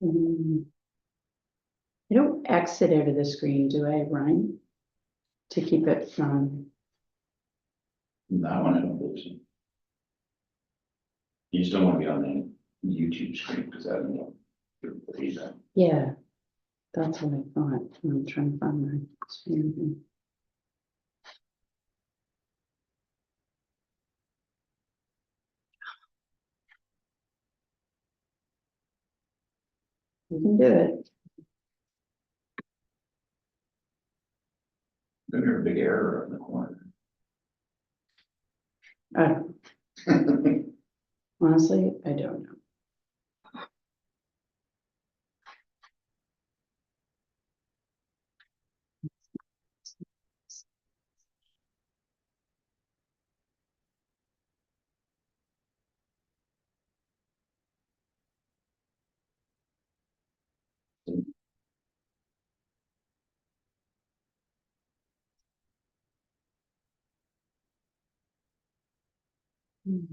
I don't exit out of the screen, do I, Ryan? To keep it from, That one I don't believe so. You just don't want to be on the YouTube screen because I don't know. That. yeah, that's what I thought. I'm trying to find my screen here. You can do it. There's a big error in the corner. Honestly, I don't know.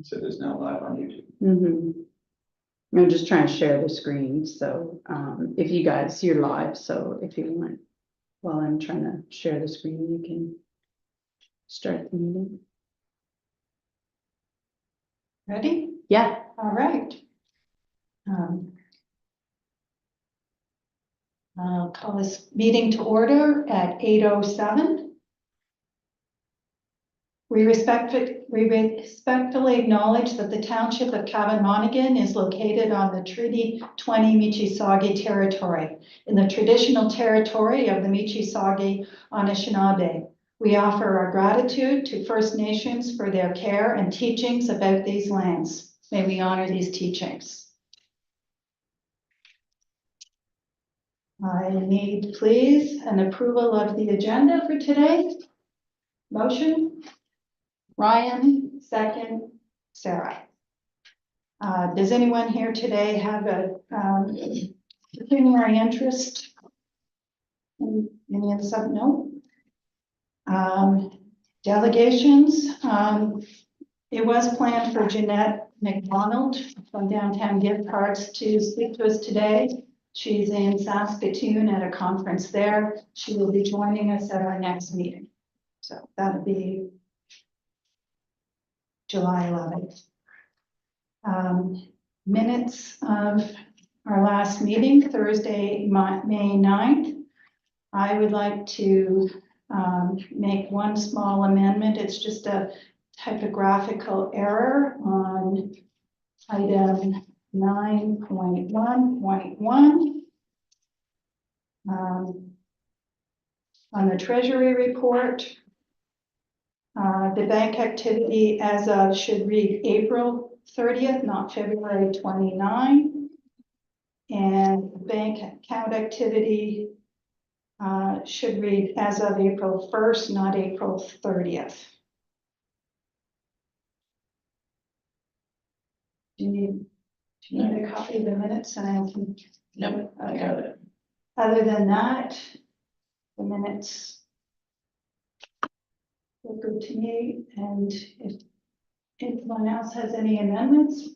So it's now live on YouTube. I'm just trying to share the screen, so if you guys, you're live, so if you want, while I'm trying to share the screen, you can start the meeting. Ready? Yeah. All right. I'll call this meeting to order at 8:07. We respectfully acknowledge that the township of Cavan-Monaghan is located on the Treaty 20 Michi-Sagi territory, in the traditional territory of the Michi-Sagi Anishinaabe. We offer our gratitude to First Nations for their care and teachings about these lands. May we honor these teachings. I need, please, an approval of the agenda for today. Motion? Ryan, second. Sarah. Does anyone here today have a pecuniary interest in any of the sub? No. Delegations. It was planned for Jeanette McDonald from Downtown Gift Cards to speak to us today. She's in Saskatoon at a conference there. She will be joining us at our next meeting. So that'll be July 11th. Minutes of our last meeting, Thursday, May 9th. I would like to make one small amendment. It's just a typographical error on item 9.1.1. On the Treasury report, the bank activity as of should read April 30th, not February 29. And bank account activity should read as of April 1st, not April 30th. Do you need a copy of the minutes? And I can. Nope, I got it. Other than that, the minutes look good to me. And if anyone else has any amendments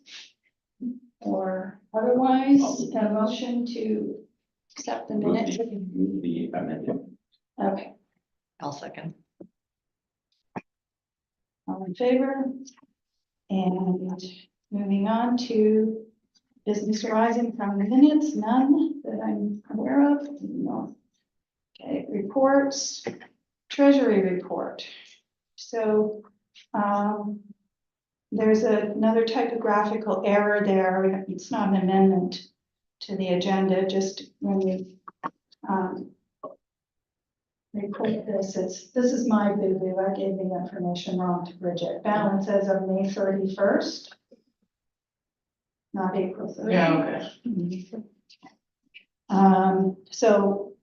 or otherwise, a motion to accept the minutes. Move the amendment. Okay, I'll second. all in favor? And moving on to business arising from the minutes, none that I'm aware of. No. Okay, reports, Treasury report. So there's another typographical error there. It's not an amendment to the agenda, just when we report this. This is my boo-boo. I gave the information wrong to Bridget. Balance as of May 31st. Not April 30th. Yeah, okay. So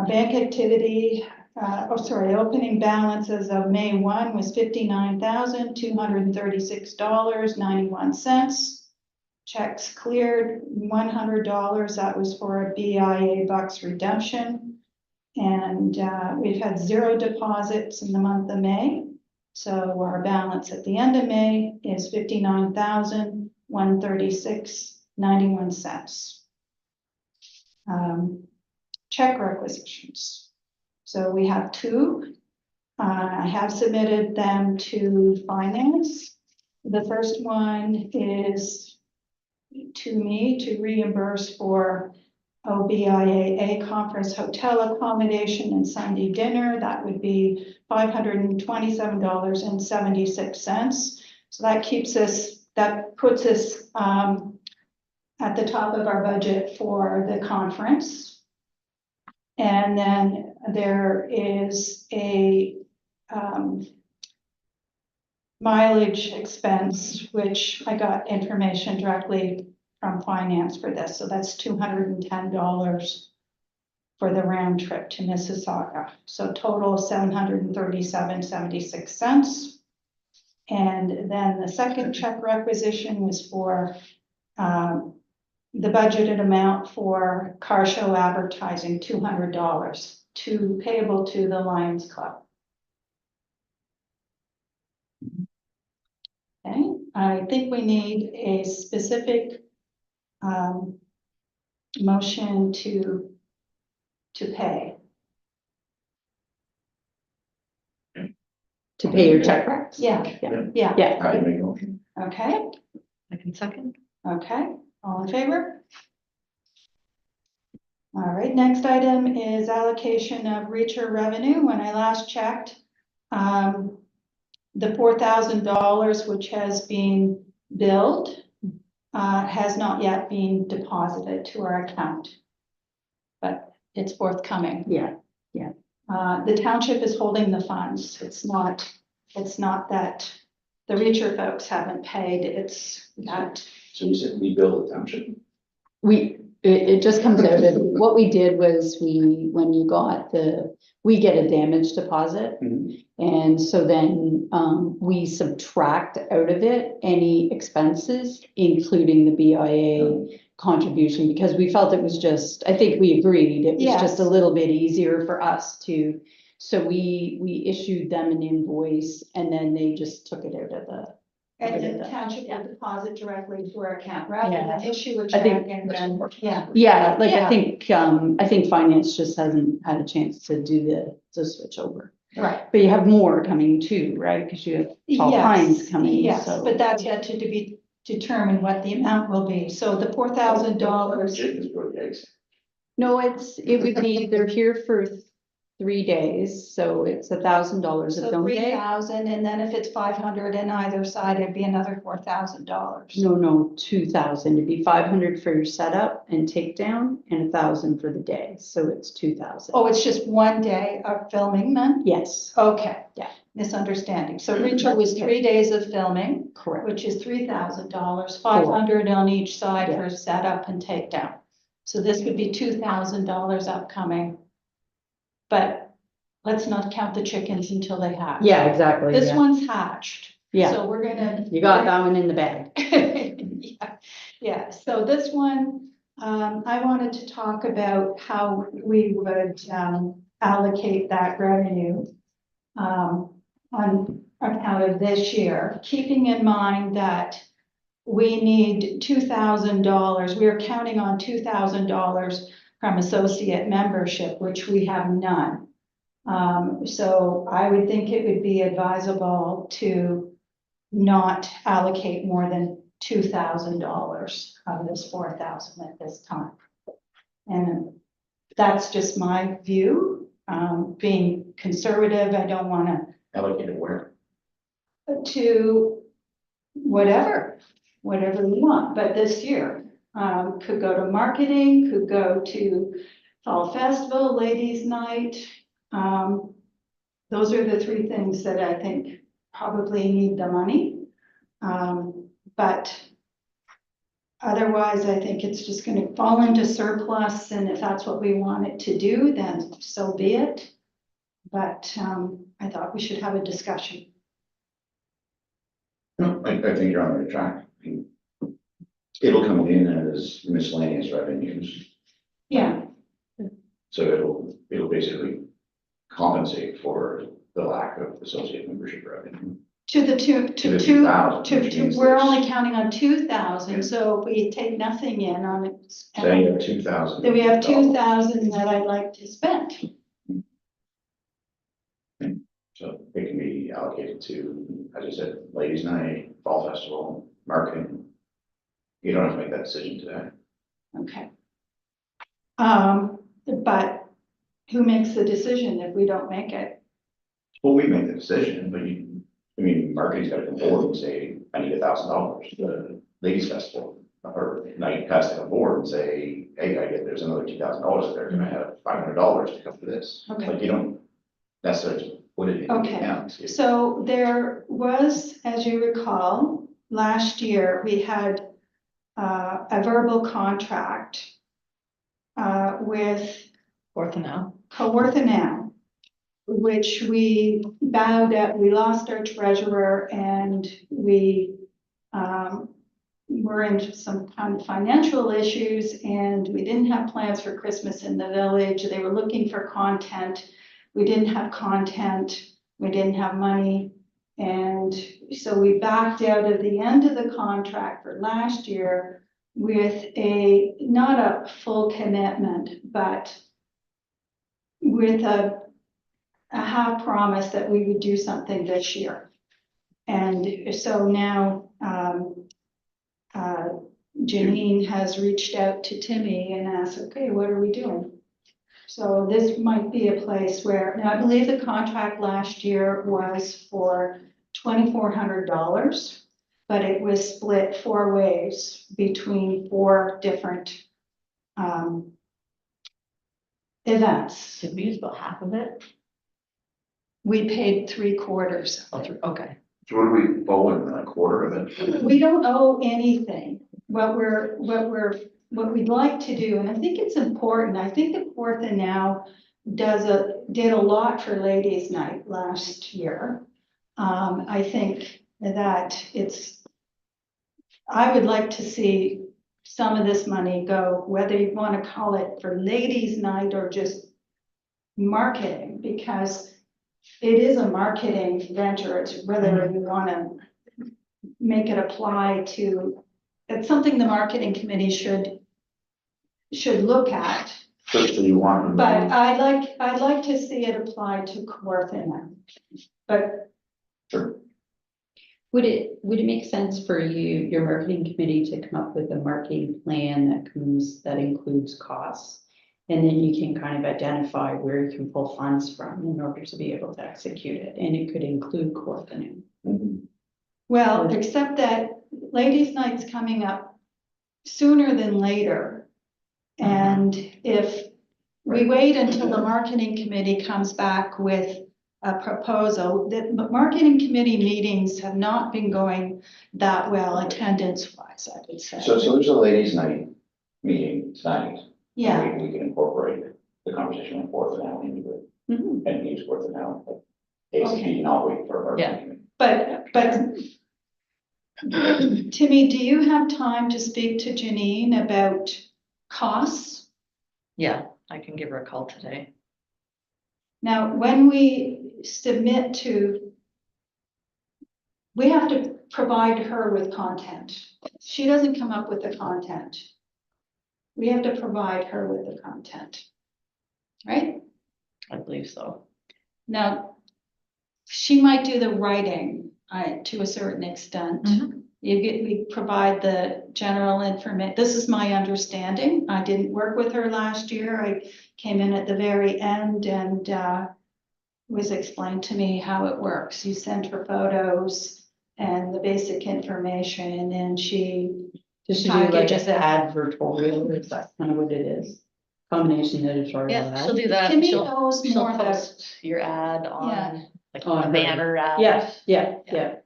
bank activity, opening balance as of May 1 was $59,236.91. Checks cleared $100. That was for a BIA bucks redemption. And we've had 0 deposits in the month of May. So our balance at the end of May is $59,136.91. check requisitions. So we have two. I have submitted them to finance. The first one is to me to reimburse for OBIAA conference hotel accommodation and Sunday dinner. That would be $527.76. So that puts us at the top of our budget for the conference. And then there is a mileage expense, which I got information directly from finance for this. So that's $210 for the round trip to Mississauga. So total of $737.76. And then the second check requisition was for the budgeted amount for car show advertising, $200 payable to the Lions Club. Okay, I think we need a specific motion to pay. To pay your check recs. Yeah, Yeah. I make a motion. okay, I can second. okay, all in favor? All right, next item is allocation of Reacher revenue. When I last checked, the $4,000 which has been billed has not yet been deposited to our account, but it's forthcoming. Yeah. The township is holding the funds. It's not that the Reacher folks haven't paid, it's that. So you said we build the township? It just comes out of, what we did was when you got we get a damage deposit. Mhm. And so then, we subtract out of it any expenses, including the BIA contribution, because we felt it was just, I think we agreed, it was just a Yes. little bit easier for us to, so we issued them an invoice and then they just took it out of the. And Okay, the that- township will deposit directly to our account rather Yeah. than issue a I check think and that's then, more- yeah. Yeah, like Yeah. I think finance just hasn't had a chance to do the switch over. Right. But you have more coming too, right? Because you have Tall Pines coming, Yes, so. but that's yet to be determined what the amount will be. So the $4,000. Chickens for the eggs. No, it would be, they're here for 3 days, so it's $1,000 a So film day. 3,000, and then if it's 500 on either side, it'd be another $4,000. No, 2,000. It'd be 500 for your setup and takedown and 1,000 for the day, so it's 2,000. Oh, it's just one day of filming then? Yes, Okay. Yeah. Misunderstanding. So Richard was 3 days of filming, correct. which is $3,000, 500 on each side Yeah. for setup and takedown. So this would be $2,000 upcoming. But let's not count the chickens until they hatch. Yeah, exactly. This yeah. one's hatched. Yeah, So we're gonna. you got that one in the bag. Yeah, so this one, I wanted to talk about how we would allocate that revenue on account of this year, keeping in mind that we need $2,000. We are counting on $2,000 from associate membership, which we have none. So I would think it would be advisable to not allocate more than $2,000 of this $4,000 at this time. And that's just my view. Being conservative, I don't want to Allocated where? whatever we want, but this year, could go to marketing, could go to Fall Festival, Ladies Night. Those are the three things that I think probably need the money. But otherwise, I think it's just going to fall into surplus, and if that's what we want it to do, then so be it. But I thought we should have a discussion. No, I think you're on the right track. It'll come in as miscellaneous revenues, Yeah, so it'll basically compensate for the lack of associate membership revenue. To the two, To to the two, 2,000, which means we're there's- only counting on 2,000, Yeah. so if we take nothing in on it. So you have 2,000. Then we have 2,000 that I'd like to spend. So it can be allocated to, as I said, ladies' night, fall festival, marketing. You don't have to make that decision today. Okay. But who makes the decision if we don't make it? Well, we make the decision, but marketing's gotta come forward and say, I need $1,000. The ladies' festival or night has to come forward and say, hey, there's another $2,000 there, can I have $500 to come for this? Okay. Like, you don't necessarily put it in the Okay. account. So there was, as you recall, last year, we had a verbal contract with Coworthanam, which we bowed at. We lost our treasurer and we were in some kind of financial issues and we didn't have plans for Christmas in the village. They were looking for content. We didn't have content. We didn't have money. And so we backed out of the end of the contract for last year with not a full commitment, but with a half promise that we would do something this year. And so now Janine has reached out to Timmy and asked, okay, what are we doing? So this might be a place where, now I believe the contract last year was for $2,400, but it was split 4 ways between 4 different events. Did we use about half of it? We paid 3/4. Okay. So what do we owe in a quarter of it? We don't owe anything. What we'd like to do, and I think it's important, I think the Kawartha now did a lot for Ladies' Night last year. I think that I would like to see some of this money go, whether you want to call it for Ladies' Night or just marketing, because it is a marketing venture. It's whether you want to make it apply to, it's something the marketing committee should look at. So you want. But I'd like to see it applied to Kawartha now. But Sure. Would it make sense for your marketing committee to come up with a marketing plan that includes costs? And then you can kind of identify where you can pull funds from in order to be able to execute it. And it could include Kawartha. well, except that Ladies' Night's coming up sooner than later. And if we wait until the marketing committee comes back with a proposal, the marketing committee meetings have not been going that well attendance-wise, I would say. So there's a ladies' night meeting tonight. Yeah, We can incorporate the conversation with Kawartha now into it Mhm. and use Kawartha now. ACP, not wait for our. Yeah. meeting. but Timmy, do you have time to speak to Janine about costs? Yeah, I can give her a call today. Now, when we submit we have to provide her with content. She doesn't come up with the content. We have to provide her with the content, right? I believe so. Now, she might do the writing, to a certain extent. We provide the general information. This is my understanding. I didn't work with her last year. I came in at the very end and was explained to me how it works. You send her photos and the basic information and she Does she do like packages an it. advertorial, or is that kind of what it is? Combination editorial Yeah, she'll ad? do that. Timmy She'll knows she'll more about, post your ad Yeah. on like On a her- banner ad. Yeah. Yeah.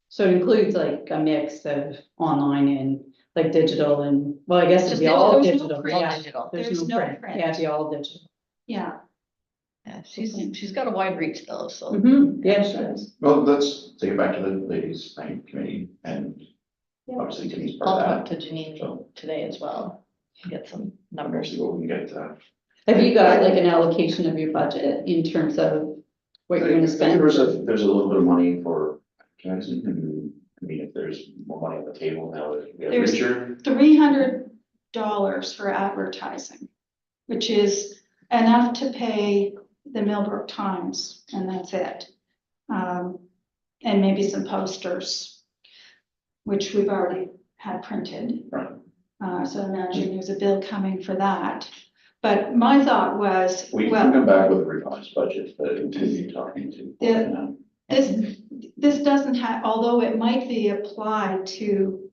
So it includes like a mix of online and like digital and, well, I guess it'd Just be all there's no digital. print. Yeah. Digital. There's no print. Yeah, it'd be all digital. yeah. Yeah, she's got a wide reach though, so. Yeah, she does. Well, let's take it back to the ladies' night committee and Yeah. obviously Timmy's I'll part of talk that. to Janine today as well, get some And we'll numbers. see what we can get. Have you got like an allocation of your budget in terms of what you're gonna spend? There's a little bit of money for Can I just, I mean, if there's more money on the table now, we have There's- richer, $300 for advertising, which is enough to pay the Millbrook Times, and that's it. And maybe some posters, which we've already had printed. Right. So I imagine there's a bill coming for that. But my thought was, we well, can come back with a revised budget, but continue talking to. Yeah. this doesn't have, although it might be applied to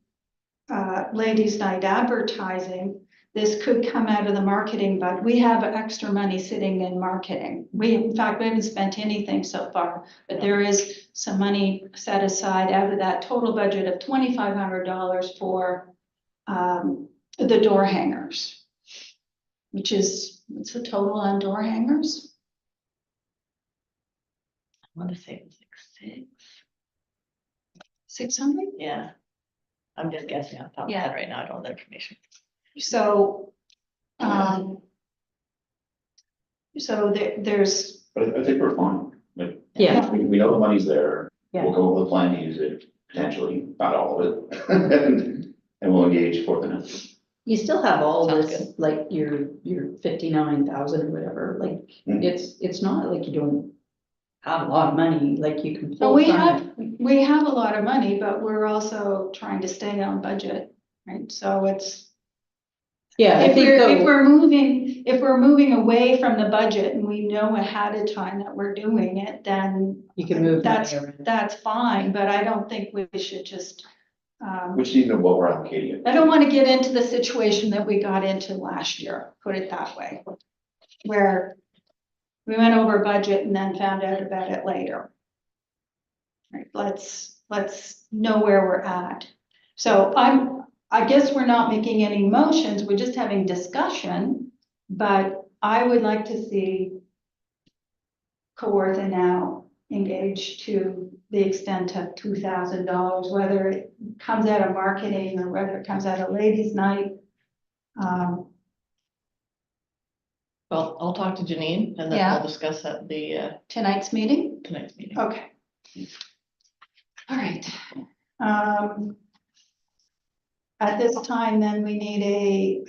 ladies' night advertising, this could come out of the marketing, but we have extra money sitting in marketing. In fact, we haven't spent anything so far, but there is some money set aside out of that total budget of $2,500 for the door hangers, which is, what's the total on door hangers? I want to say it was like 6. 600? Yeah. I'm just guessing off the top of my head right now. I don't have the information. So, there's, But I think we're fine, like, Yeah, we know the money's there, Yeah. we'll go with a plan to use it, potentially, not all of it. And we'll engage for the next. you still have all Sounds this, like your 59,000 or whatever, like, Mm. it's not like you don't have a lot of money, like you can but pull we from have, it. we have a lot of money, but we're also trying to stay on budget, right? So it's, Yeah, I if think if we're moving away from the budget and we know ahead of time that we're doing it, then you can move that's, money around. that's fine, but I don't think we should just, We just need to know what we're allocating. I don't want to get into the situation that we got into last year, put it that way, where we went over budget and then found out about it later. Right, let's know where we're at. So I guess we're not making any motions, we're just having discussion, but I would like to see Kawartha now engaged to the extent of $2,000, whether it comes out of marketing or whether it comes out of ladies' night. Well, I'll talk to Janine and then Yeah. we'll discuss at the Tonight's meeting? tonight's meeting. Okay. All right. At this time, then we need a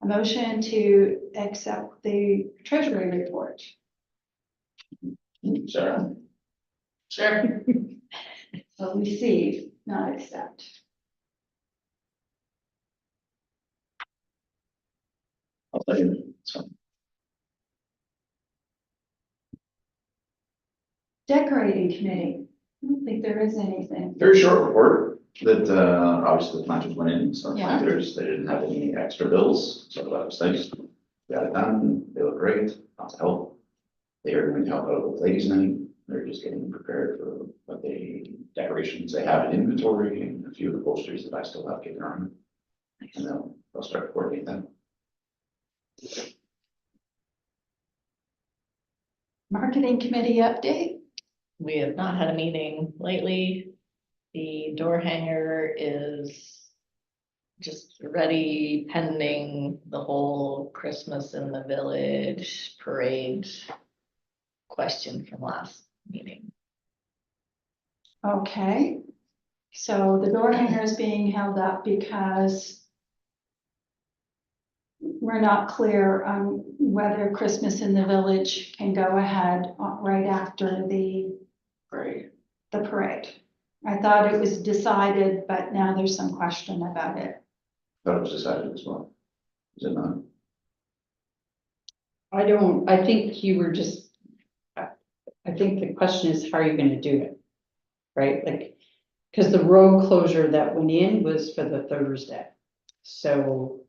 motion to accept the treasury report. Sarah? Sure. So receive, not accept. I'll tell you, it's fine. Decorating committee. I don't think there is anything. Very short report that, obviously the planters went in, so Yeah. planters, they didn't have any extra bills, so that was nice. Got it done, they look great, lots of help. They are going to help out with ladies' night, they're just getting prepared for what decorations they have in inventory and a few of the posters that I still have kicking around. And they'll start coordinating them. Marketing committee update. We have not had a meeting lately. The door hanger is just ready pending the whole Christmas in the Village parade question from last meeting. Okay. So the door hanger is being held up because we're not clear on whether Christmas in the Village can go ahead right after the Great. parade. I thought it was decided, but now there's some question about it. Thought it was decided as well. Is it not? I think you were just, I think the question is, how are you gonna do it? Right, like, because the road closure that went in was for the Thursday. So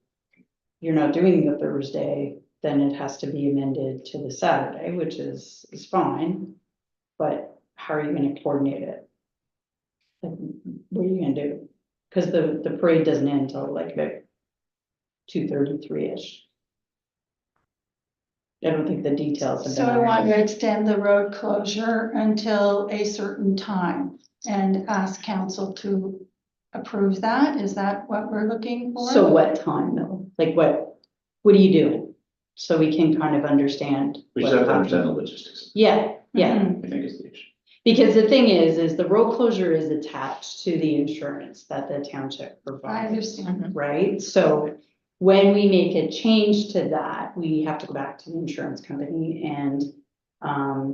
you're not doing the Thursday, then it has to be amended to the Saturday, which is fine. But how are you gonna coordinate it? Like, what are you gonna do? Because the parade doesn't end until like about 2:33-ish. I don't think the details have So been. I want ironed. to extend the road closure until a certain time and ask council to approve that. Is that what we're looking for? So what time though? Like what are you doing? So we can kind of understand. We what's just have to happening. understand the logistics, Yeah, yeah. Mhm. I think is the issue. Because the thing is the road closure is attached to the insurance that the township I provides. understand. Right? So when we make a change to that, we have to go back to the insurance company and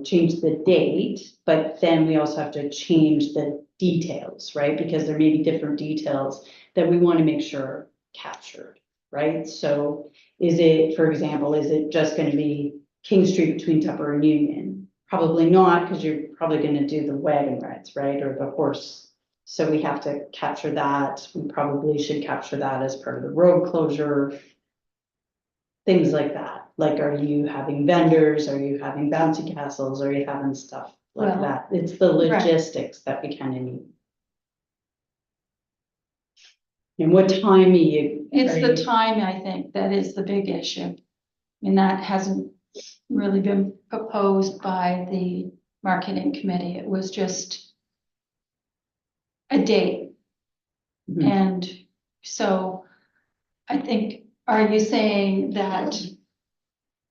change the date, but then we also have to change the details, right? Because there may be different details that we want to make sure are captured, right? So is it, for example, is it just going to be King Street between Tupper and Union? Probably not, because you're probably going to do the wagon rides, right? Or the horse. So we have to capture that. We probably should capture that as part of the road closure. Things like that. Like, are you having vendors? Are you having bouncy castles? Are you having stuff like Well, that? It's the right. logistics that we kind of need. And what time are you? It's are the you- time, I think, that is the big issue. And that hasn't really been proposed by the marketing committee. It was just a date. Mhm. And so I think, are you saying that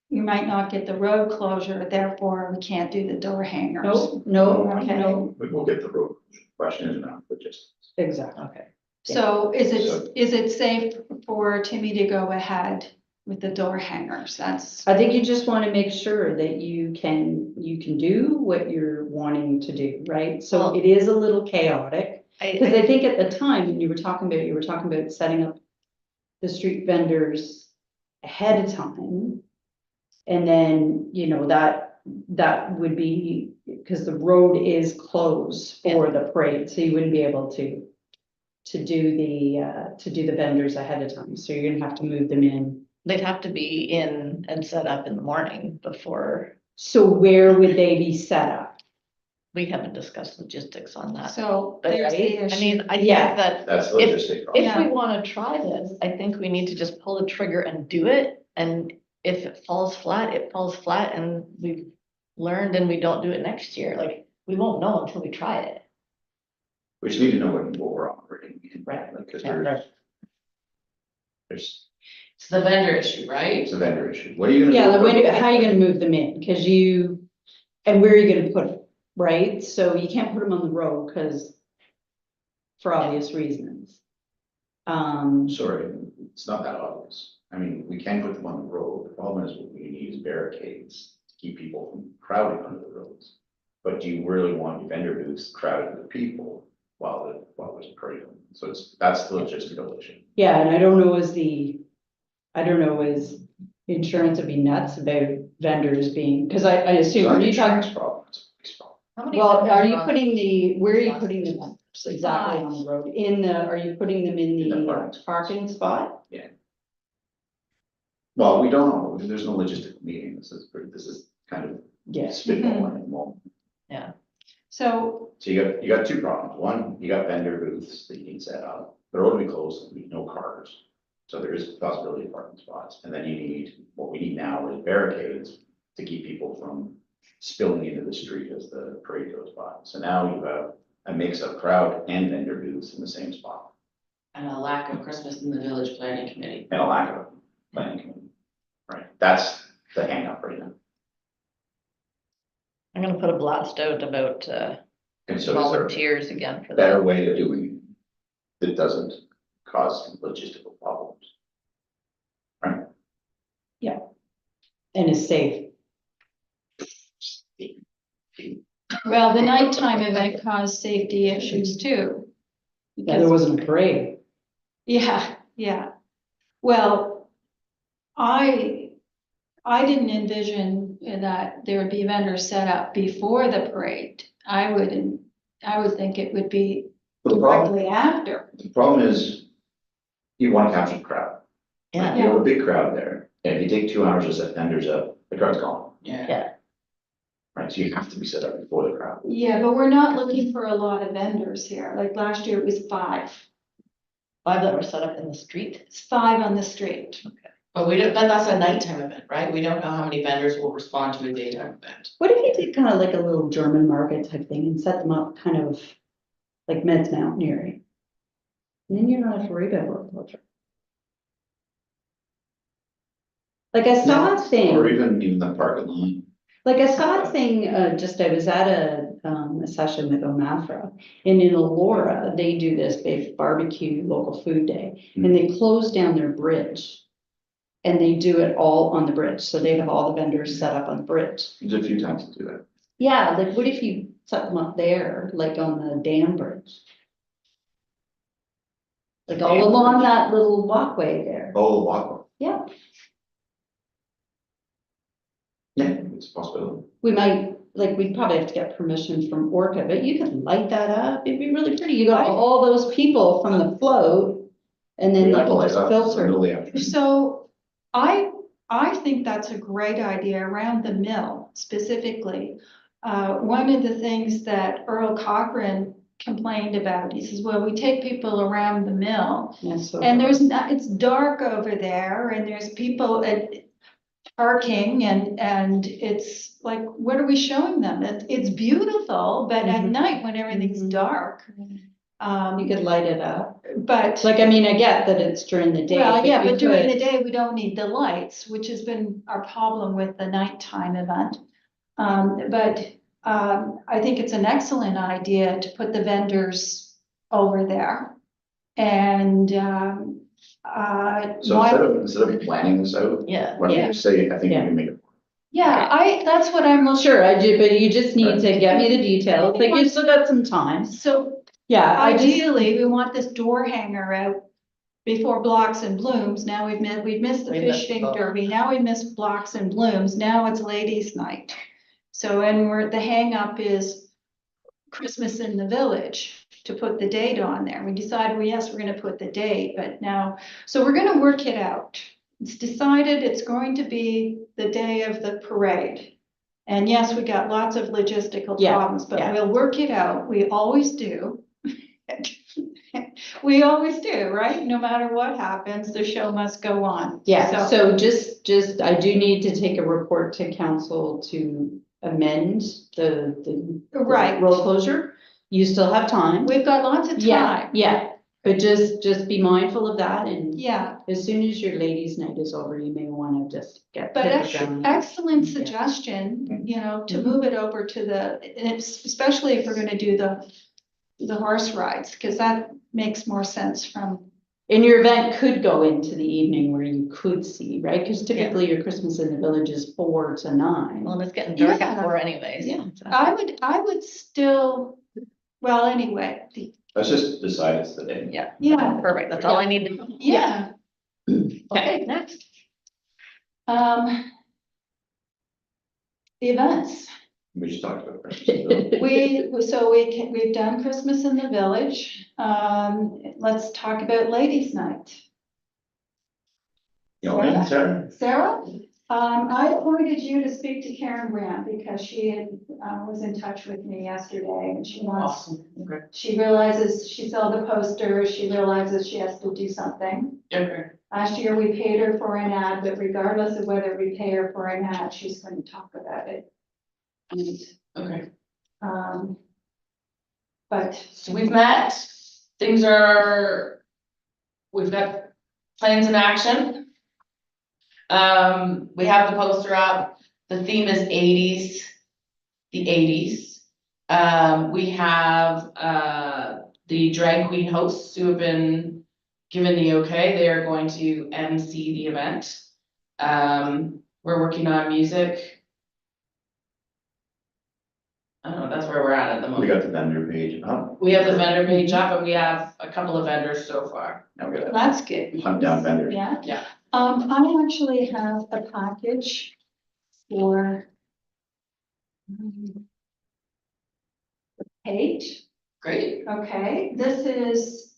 you might not get the road closure, therefore we can't do the door hangers? No, Okay. no, But we'll get the road question is not, but just. exactly, okay. So So- is it safe for Timmy to go ahead with the door hangers? That's, I think you just want to make sure that you can do what you're wanting to do, right? So Well- it is a little chaotic. Because I I, think at the time, when you were talking about setting up the street vendors ahead of time. And then, that would be, because the road is closed for the parade, so you wouldn't be able to do the vendors ahead of time, so you're gonna have to move them in. they'd have to be in and set up in the morning before, So where would they be set up? we haven't discussed logistics on that. so But there's the right, issue. I mean, I think Yeah. that That's the If- logistic problem. if we wanna try this, I think we need to just pull the trigger and do it. And if it falls flat, it falls flat and we've learned and we don't do it next year. Like, we won't know until we try it. We just need to know what we're operating in. Right. Because Yeah, right. there's, It's the vendor issue, right? it's a vendor issue. What are you gonna do? Yeah, how are you gonna move them in? Because and where are you gonna put them, right? So you can't put them on the road, because for obvious reasons. Sorry, it's not that obvious. I mean, we can put them on the road. The problem is what we need is barricades to keep people from crowding onto the roads. But do you really want your vendor booths crowded with people while there's a parade? So that's the logistical issue. Yeah, and I don't know, is insurance would be nuts about vendors being, because I It's assume, not are an you insurance talking, problem, it's a police problem. How many well, vendors are you on- putting where are you Lots. putting the vendors exactly on the road? Are you putting them in In the the parking. parking spot? Well, we don't know. There's no logistical meeting. This is kind of Yes. spitballing at the moment. So, So you got two problems. One, you got vendor booths that you can set up. They're already closed, there's no cars. So there is a possibility of parking spots. And then what we need now is barricades to keep people from spilling into the street as the parade goes by. So now you have a mix of crowd and vendor booths in the same spot And a lack of Christmas in the village planning committee. and a lack of planning committee. Right, that's the hang up right now. I'm gonna put a blast out about And so is there a volunteers again for better that. way of doing it that doesn't cause logistical problems? And is safe. well, the nighttime event caused safety issues too. Yeah, there wasn't a parade. Yeah. Well, I didn't envision that there would be vendors set up before the parade. I would think it would be The problem, directly after. the problem is you want to capture the crowd. Yeah, You have a big crowd there, and if you take 2 hours to set vendors up, the crowd's gone, Yeah. right? So you have to be set up before the crowd. Yeah, but we're not looking for a lot of vendors here. Like last year it was 5. 5 that were set up in the street. It's 5 on the street. But but that's a nighttime event, right? We don't know how many vendors will respond to a daytime event. What if you did kind of like a little German market type thing and set them up kind of like Meds Mountaineering? And then you don't have to worry about road closure. Like I saw a thing. Or even the parking lot. Like I saw a thing, I was at a session with OMAFRA. And in Aurora, they do this big barbecue local food day, and they close down their bridge. And they do it all on the bridge, so they have all the vendors set up on the bridge. There's a few times to do that. Yeah, like what if you set them up there, like on the dam bridge? Like all Dam along bridge? that little walkway there. Oh, wow. Yeah, Yeah, it's a possibility. we might, like, we'd probably have to get permission from Orca, but you could light that up. It'd be really pretty. You got all those people from the float. And then We they have to can light just up, it's the filter. middle of the afternoon. So I think that's a great idea around the mill specifically. One of the things that Earl Cochran complained about, he says, well, we take people around the mill Yeah, so. and it's dark over there and there's people parking and it's like, what are we showing them? It's beautiful, but at Mhm. night when everything's Mhm. dark. You could light it up. But. Like, I mean, I get that it's during the day. Well, yeah, you but during the could- day, we don't need the lights, which has been our problem with the nighttime event. I think it's an excellent idea to put the vendors over there. And, So instead of planning this out, Yeah. why don't Yeah. you say, I think we Yeah. can make it. yeah, that's what I'm looking. Sure, I do, but you just need to get me the details, but you still got some time. So Yeah, I just, ideally, we want this door hanger out before Blocks and Blooms. Now we've missed the We missed fishing both. derby. Now we missed Blocks and Blooms. Now it's ladies' night. So, and the hang up is Christmas in the Village to put the date on there. We decided, well, yes, we're gonna put the date, but now, so we're gonna work it out. It's decided it's going to be the day of the parade. And yes, we got lots of logistical Yeah, problems, but yeah. we'll work it out. We always do. We always do, right? No matter what happens, the show must go on. yeah, so just, I do need to take a report to council to amend the Right, road closure. You still have time. we've got lots of Yeah, time. yeah, but just be mindful of that, and Yeah, as soon as your ladies' night is over, you may wanna just get. but hit the ground. excellent Yeah. suggestion, you know, to Mhm. move it over to and it's especially if we're gonna do the horse rides, because that makes more sense from. And your event could go into the evening where you could see, right? Because typically your Christmas in the Village is 4 to 9. Well, and it's getting dark Yeah. at 4 anyways. Yeah. I would still, well, anyway, Let's just decide it's the day. Yeah. yeah, Perfect, that's all I need to know. yeah. Okay, next. The events. We just talked about Christmas. We've done Christmas in the Village. Let's talk about Ladies' Night. You know, and Sarah, Sarah, I appointed you to speak to Karen Grant because she was in touch with me yesterday and she wants. Awesome, okay. She realizes she saw the poster, she realizes she has to do something. Okay. Last year, we paid her for an ad, but regardless of whether we pay her for an ad, she's going to talk about it. And, Okay, but so we've met, we've got plans in action. We have the poster up, the theme is the eighties. We have, the drag queen hosts who have been given the okay, they are going to MC the event. We're working on music. I don't know, that's where we're at the we moment. got the vendor page up. We have the vendor page up and we have a couple of vendors so far. Now we gotta that's good. hunt down vendors. Yeah. Yeah. I actually have a package for the page. Great. Okay, this is.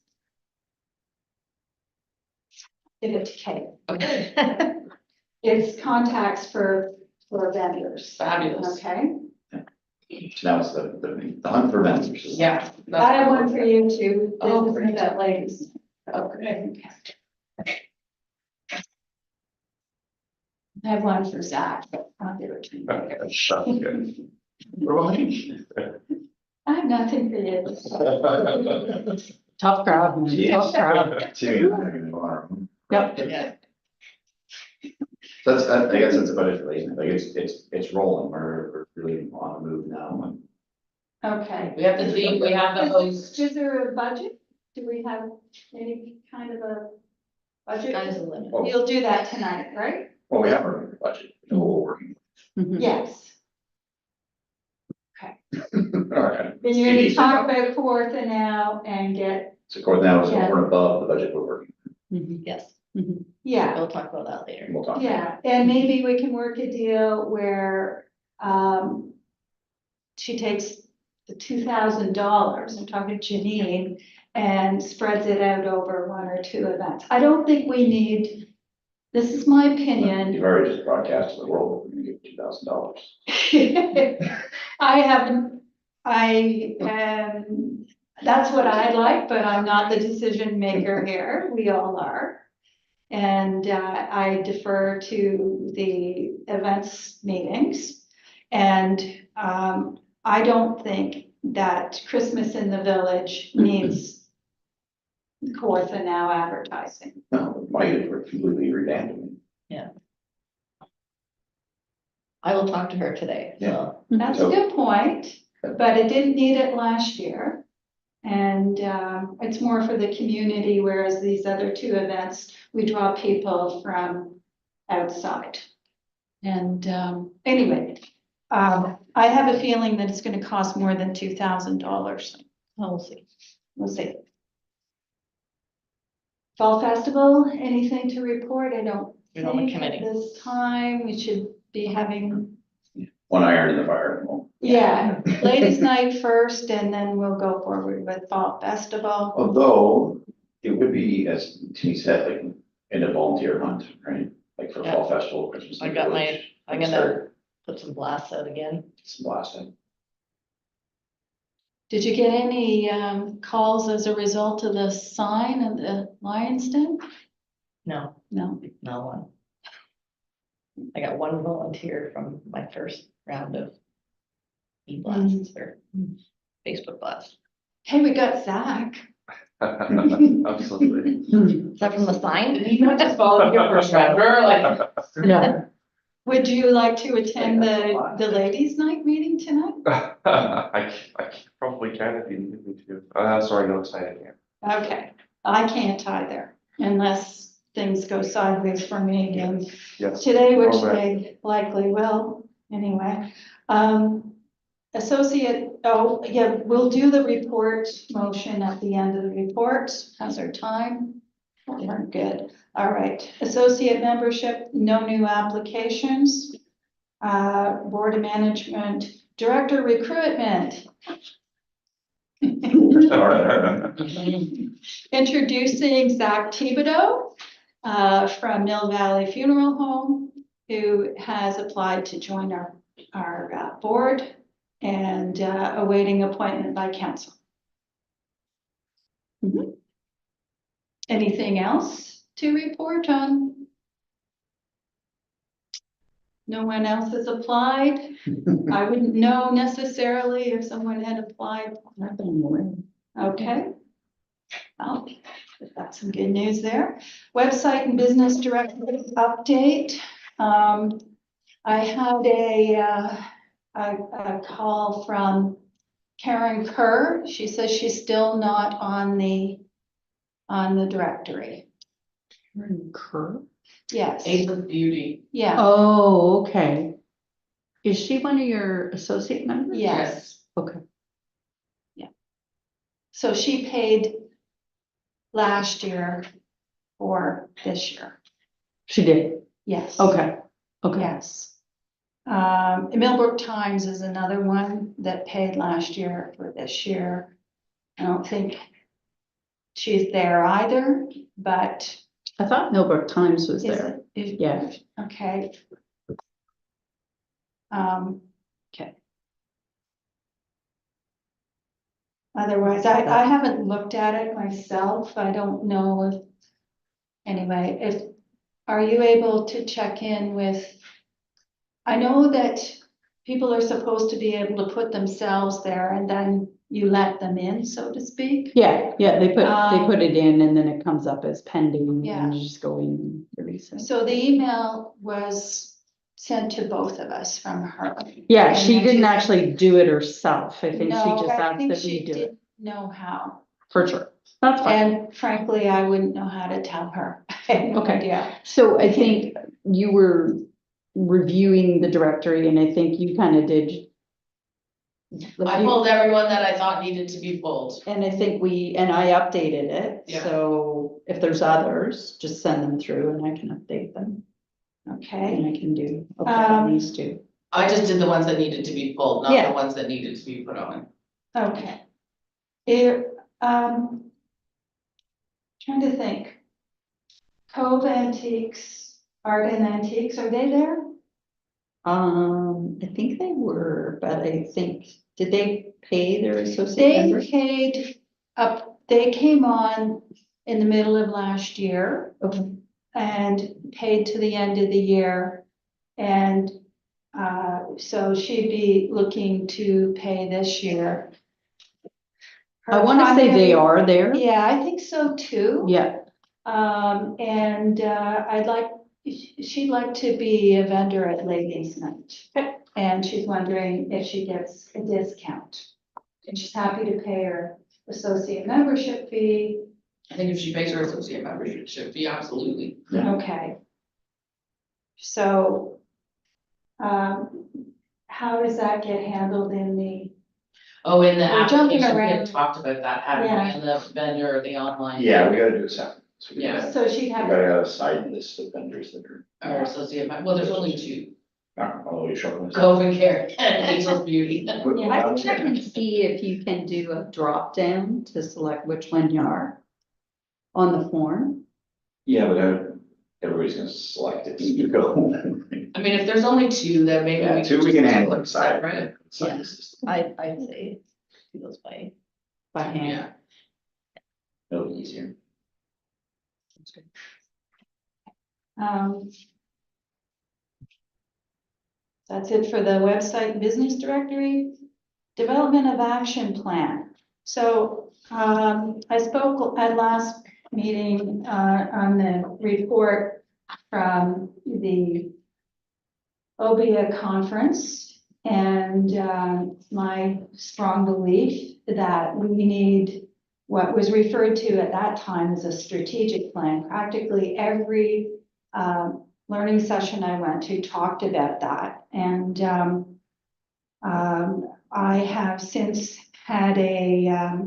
Give it to Kate. Okay. It's contacts for vendors. Fabulous. Okay, So now it's the hunt for vendors. Yeah. I have one for you too. Oh, This is great. that ladies. Okay. I have one for Zach, but I'll give it to you. Sounds good. We're behind. I have nothing for you. Tough crowd, man, tough crowd. Yep. Yeah. That's, I guess that's about it for Ladies' Night. Like it's rolling, we're really on the move now, and Okay. We have the theme, we have the host. Is there a budget? Do we have any kind of a Sky's the budget? limit. Oh. You'll do that tonight, right? Well, we have our budget, we know what we're working. Mhm. Yes. with. All right. Then you're gonna talk about Kawartha now and get, So according now, is Yeah. over and above the budget we're working, Mhm. Yes, yeah, we'll talk about that later. and we'll talk. yeah, and maybe we can work a deal where, she takes the $2,000, I'm talking Janine, and spreads it out over one or two events. I don't think we need, this is my opinion. You've already just broadcast to the world, we're gonna give $2,000. I haven't, that's what I like, but I'm not the decision maker here, we all are. And I defer to the events meetings. And I don't think that Christmas in the Village needs Kawartha Now advertising. No, it might, if we're completely revamping. I will talk to her today, so. That's a good point, but it didn't need it last year. And it's more for the community, whereas these other two events, we draw people from outside. And anyway, I have a feeling that it's gonna cost more than $2,000. We'll see. We'll see. Fall Festival, anything to report? I don't You're on the think at committee. this time we should be having, One iron in the fire. Well, yeah, ladies' night first, and then we'll go forward with Fall Festival. Although, it would be, as Timmy said, like, in a volunteer hunt, right? Like for Yeah. Fall Festival, Christmas. I in the got my- Village, I'm like gonna- start Put some blasts out again. some blasting. Did you get any calls as a result of the sign of the Lion's Den? No, No. no one. I got one volunteer from my first round of e-blasts or Facebook blasts. Hey, we got Zach. Absolutely. Is that from the sign? Did he not just volunteer for Trevor, like? Yeah. Would you like to attend the ladies' night meeting tonight? I probably can if you need me to. Sorry, no, I can't. Okay, I can't either unless things go sideways for me again Yes. today, which All right. they likely will, anyway. We'll do the report motion at the end of the report. How's our time? We're good. All right, associate membership, no new applications. Board of Management, Director Recruitment. Introducing Zach Thibodeau from Mill Valley Funeral Home, who has applied to join our board and awaiting appointment by council. Anything else to report on? No one else has applied. I wouldn't know necessarily if someone had applied. Okay. Well, that's some good news there. Website and business directory update. I had a call from Karen Kerr. She says she's still not on the directory. Kerr? Yes, Ace of Beauty. yeah, Oh, okay. Is she one of your associate members? yes. Okay. So she paid last year for this year. She did. Yes. Okay. Okay. Yes. Millbrook Times is another one that paid last year for this year. I don't think she's there either, but I thought Millbrook Times was is there. it? Yeah. Okay. Okay. Otherwise, I haven't looked at it myself. I don't know if, anyway, are you able to check in with? I know that people are supposed to be able to put themselves there and then you let them in, so to speak. Yeah, they Um, put it in and then it comes up as pending Yeah. and you just go in and release it. So the email was sent to both of us from her. Yeah, And she then didn't she- actually do it herself. I think she No, just I asked think that we she do it, didn't know how. for sure. That's fine. And frankly, I wouldn't know how to tell her. I have no Okay. idea. So I think you were reviewing the directory and I think you kind of did. I pulled everyone that I thought needed to be pulled. And I think I updated it, Yeah. so if there's others, just send them through and I can update them. Okay, And I can do, okay, on these two. I just did the ones that needed to be pulled, not Yeah. the ones that needed to be put on. okay. Trying to think. Cove Antiques, Art and Antiques, are they there? I think they were, but I think, did they pay their associate They members? paid up, they came on in the middle of last year Okay, and paid to the end of the year. And so she'd be looking to pay this year. I want to say they are there. Yeah, I think so too. Yeah, And she'd like to be a vendor at Ladies Night. And she's wondering if she gets a discount. And she's happy to pay her associate membership fee. I think if she pays her associate membership fee, absolutely. Yeah. Okay. So, how does that get handled in the, Oh, in the We're jumping application, we had around. talked about that, hadn't Yeah. we, in the vendor or the online. Yeah, we gotta do a separate. So we Yeah. gotta- so she'd We have, gotta have a side list of vendors that are, Or associate, well, there's only two, all the way short list. Cove and Care and Angel's Beauty. Yeah, I can check and see if you can do a drop down to select which one you are on the form. Yeah, but everybody's gonna select it as you go. I mean, if there's only two, then maybe Yeah, we two can we just can do handle it inside. separate. Inside the system. I'd say do those by. By hand. Yeah, It'll be easier. that's it for the website business directory. Development of action plan. So, I spoke at last meeting, on the report from the OBIA conference. And, my strong belief that we need what was referred to at that time as a strategic plan. Practically every, learning session I went to talked about that. And, I have since had a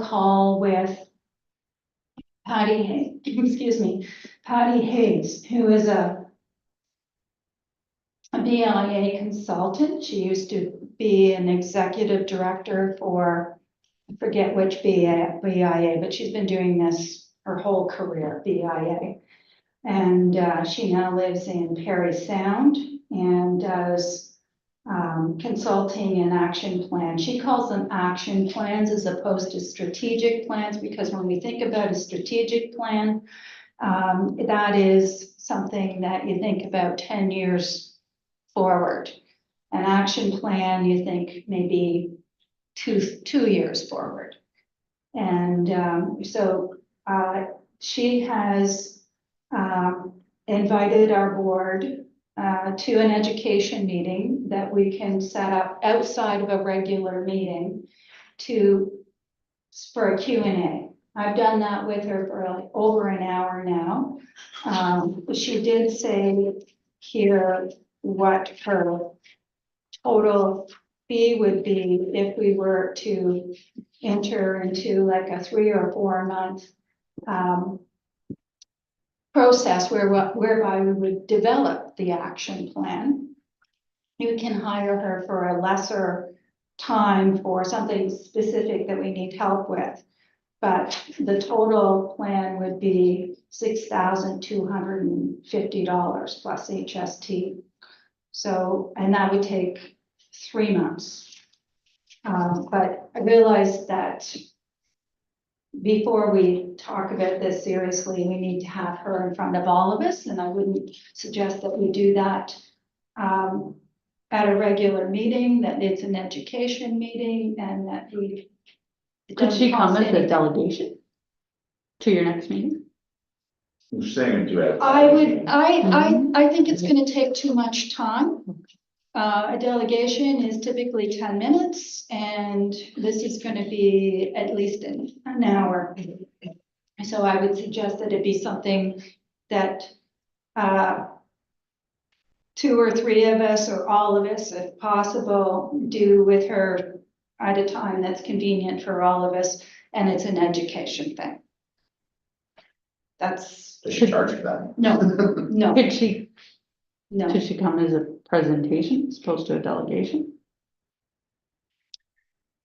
call with Patty, Patty Hayes, who is a BIA consultant. She used to be an executive director for, I forget which BIA, but she's been doing this her whole career, BIA. And she now lives in Perry Sound and does consulting and action plan. She calls them action plans as opposed to strategic plans, because when we think about a strategic plan, that is something that you think about 10 years forward. An action plan, you think maybe two years forward. And so she has invited our board to an education meeting that we can set up outside of a regular meeting for a Q&A. I've done that with her for like over an hour now. She did say here what her total fee would be if we were to enter into like a 3 or 4 month process whereby we would develop the action plan. You can hire her for a lesser time for something specific that we need help with. But the total plan would be $6,250 plus HST. So, and that would take 3 months. But I realized that before we talk about this seriously, we need to have her in front of all of us, and I wouldn't suggest that we do that at a regular meeting, that it's an education meeting, and that we. it Could she doesn't come cost as a anything. delegation to your next meeting? We're saying do it. I would, I think it's gonna take too much time. A delegation is typically 10 minutes, and this is gonna be at least an hour. So I would suggest that it be something that, 2 or 3 of us, or all of us, if possible, do with her at a time that's convenient for all of us, and it's an education thing. That's, They should charge for that. no, no, Could she no. come as a presentation as opposed to a delegation?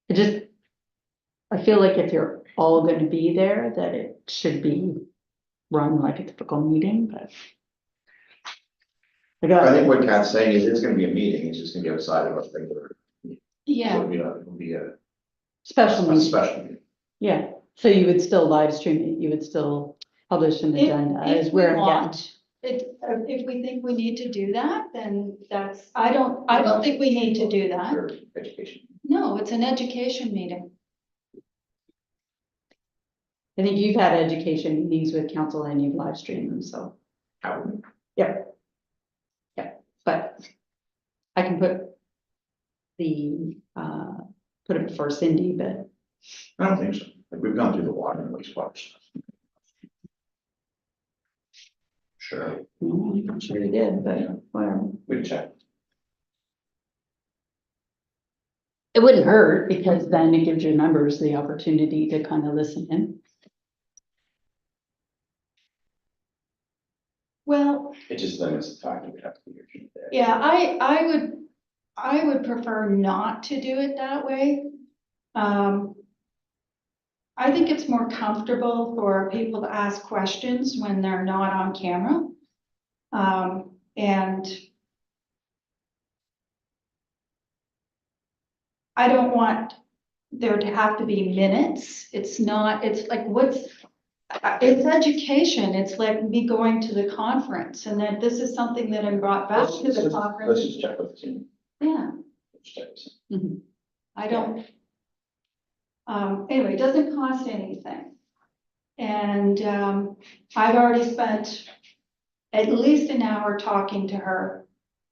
I feel like if you're all gonna be there, that it should be run like a typical meeting, but. I think what Kat's saying is it's gonna be a meeting, it's just gonna be outside of a regular. Yeah, It'll be a Special meeting, special meeting. yeah, so you would still live stream it, you would still publish an agenda, is if we where I'm getting. want, if we think we need to do that, then that's, I don't think we need to do that. For education. No, it's an education meeting. I think you've had education meetings with council and you've live streamed them, so, How, but I can put it before Cindy, but I don't think so, like, we've gone through the water and wastewater stuff. Sure, I'm sure you did, but whatever. we can check. It wouldn't hurt because then it gives your members the opportunity to kind of listen in. Well, It just limits the time that we have to be here. yeah, I would prefer not to do it that way. I think it's more comfortable for people to ask questions when they're not on camera. And I don't want there to have to be minutes. It's not, it's like, it's education. It's like me going to the conference, and that this is something that I'm brought back to the Let's conference. just check with the team. Yeah, Let's check this. I don't. Anyway, it doesn't cost anything. And, I've already spent at least an hour talking to her.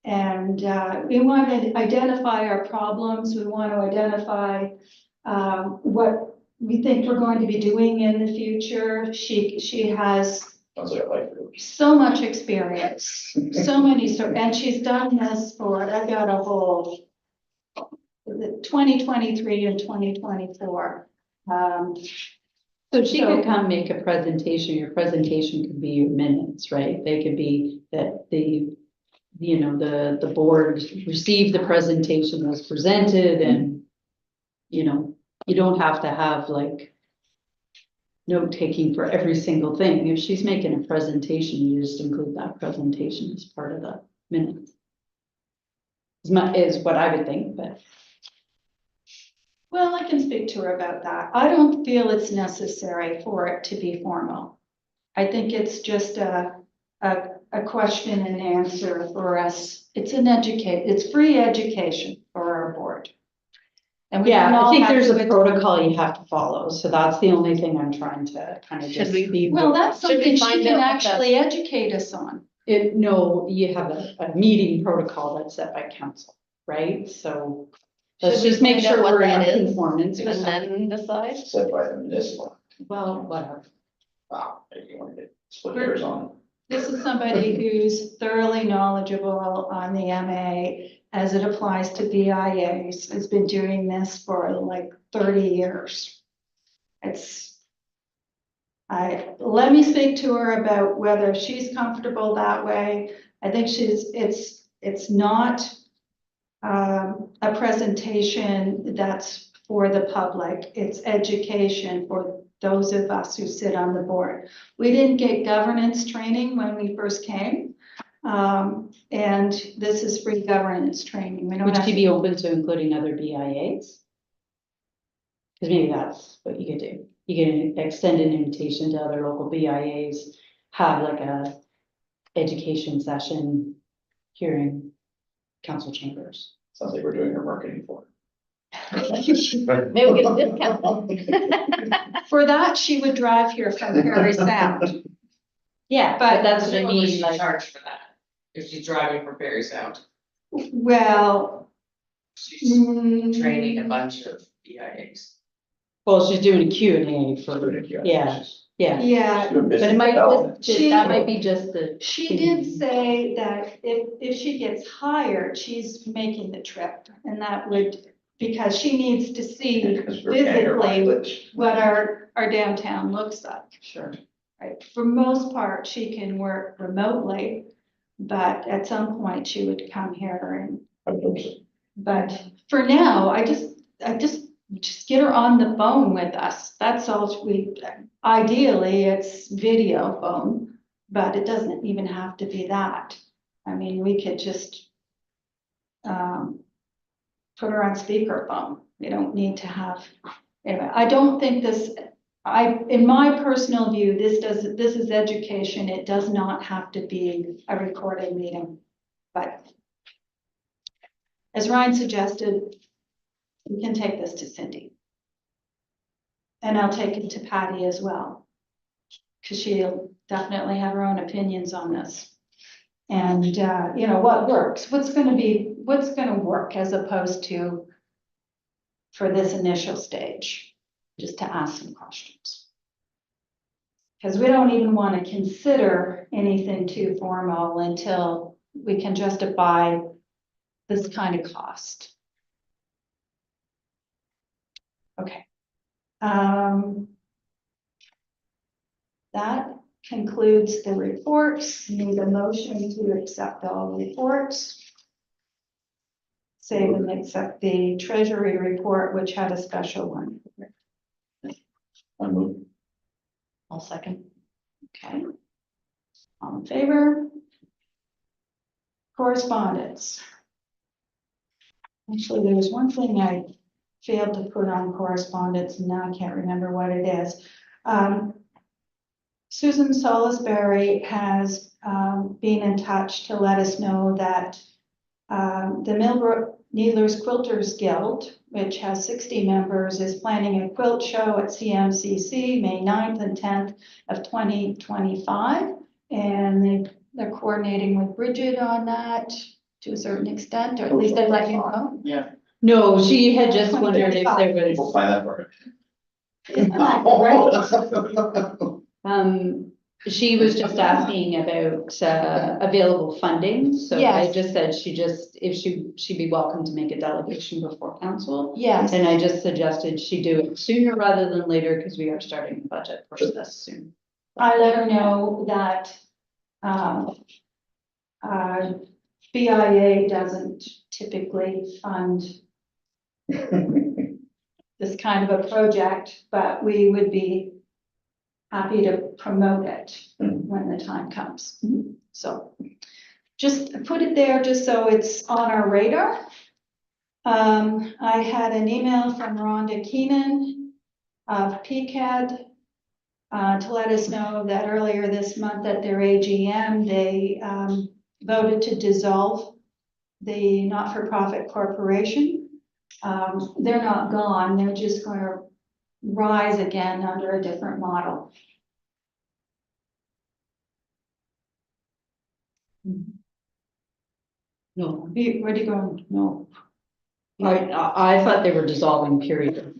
And, we want to identify our problems. We want to identify, what we think we're going to be doing in the future. She has Sounds like a life coach. so much experience, so many, and she's done this for, I've got a whole 2023 and 2024. So she could come make a presentation, your presentation could be your minutes, right? They could be that the board received the presentation as presented and, you don't have to have like note taking for every single thing. If she's making a presentation, you just include that presentation as part of the minutes. Is what I would think, but. Well, I can speak to her about that. I don't feel it's necessary for it to be formal. I think it's just a question and answer for us. It's free education for our board. And we don't Yeah, I all think have there's to a attend. protocol you have to follow, so that's the only thing I'm trying to kind of Should just we- be. Well, that's Should we something she find can out what actually educate us on. No, you have a meeting protocol that's set by council, right? So let's Should we just make find out sure what we're in that is conformance with and that. then decide? Said by the municipal. Well, whatever. Wow, if you want to get split hairs on. This is somebody who's thoroughly knowledgeable on the MA as it applies to BIAs, has been doing this for like 30 years. Let me speak to her about whether she's comfortable that way. I think it's not a presentation that's for the public. It's education for those of us who sit on the board. We didn't get governance training when we first came. And this is free governance training. We don't Would have you to- be open to including other BIAs? Because maybe that's what you could do. You can extend an invitation to other local BIAs, have like a education session here in council chambers. Sounds like we're doing her marketing for Maybe we get a discount. For that, she would drive here from Perry Sound. Yeah, but that's what I What would mean, she like, charge for that? If she's driving from Perry Sound, Well. she's training a bunch of BIAs. Well, she's doing a Q and A for, yeah, yeah. Yeah, But it might, She- that might be just the. she did say that if she gets hired, she's making the trip. And that would, because she needs to see Because we're paying her physically mileage. what our downtown looks like. Sure. Right, for most part, she can work remotely, but at some point she would come here and, I would hope so. but for now, I just get her on the phone with us. That's all ideally, it's video phone, but it doesn't even have to be that. I mean, we could just put her on speakerphone. We don't need to have, anyway, I don't think this, in my personal view, this is education. It does not have to be a recorded meeting. But as Ryan suggested, we can take this to Cindy. And I'll take it to Patty as well. Because she'll definitely have her own opinions on this. And, you know, what works, what's gonna work as opposed to for this initial stage, just to ask some questions. Because we don't even want to consider anything too formal until we can justify this kind of cost. Okay. That concludes the reports. Need a motion to accept all reports. Save and accept the treasury report, which had a special one. I move. I'll second. Okay. All in favor? Correspondence. Actually, there was one thing I failed to put on correspondence, and now I can't remember what it is. Susan Salisbury has been in touch to let us know that the Millbrook Needlers Quilters Guild, which has 60 members, is planning a quilt show at CMCC May 9th and 10th of 2025. And they're coordinating with Bridget on that to a certain extent, or at least they let you know. Yeah. No, she had just wondered if there We'll was, find that for Isn't that great? she was just asking about available funding, so I Yes. just said if she'd be welcome to make a delegation before council. Yes. And I just suggested she do it sooner rather than later, because we are starting the budget process soon. I let her know that BIA doesn't typically fund this kind of a project, but we would be happy to promote it when the time comes. So just put it there just so it's on our radar. I had an email from Rhonda Keenan of PCAD to let us know that earlier this month at their AGM, they voted to dissolve the not-for-profit corporation. They're not gone, they're just going to rise again under a different model. No, Where'd you go? No. I thought they were dissolving, period.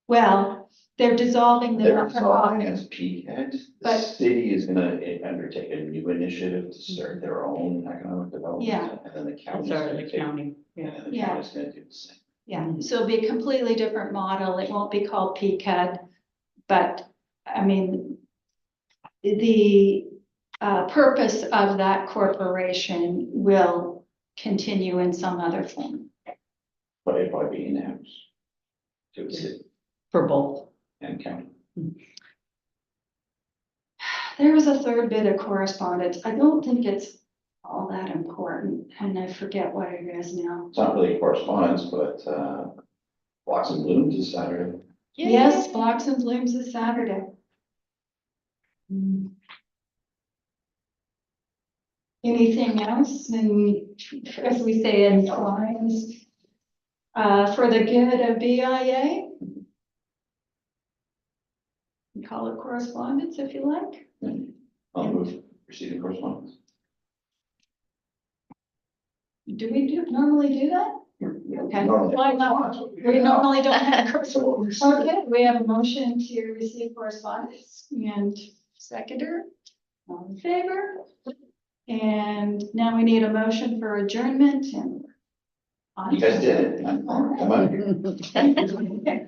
Well, they're dissolving the They're solving not-for-profit. as PCAD. The But- city is gonna undertake a new initiative to start their own economic development. Yeah. And then the That's county's our gonna take, and county, yeah. then the Yeah. county's gonna do the same. Yeah, so it'll be a completely different model. It won't be called PCAD. But, I mean, the purpose of that corporation will continue in some other form. But it'd probably be in-house. To the city For both. and county. There was a third bit of correspondence. I don't think it's all that important, and I forget what it is now. It's not really correspondence, but, Blocks and Blooms is Saturday. Yes, Blocks and Blooms is Saturday. Anything else? And as we say in lines, for the good of BIA? You call it correspondence if you like. I'll move receiving correspondence. Do we normally do that? Okay. Normally. Why not? We normally don't have correspondence. Okay, we have a motion to receive correspondence and seconder, all in favor? And now we need a motion for adjournment and. You guys did it. I'm on here.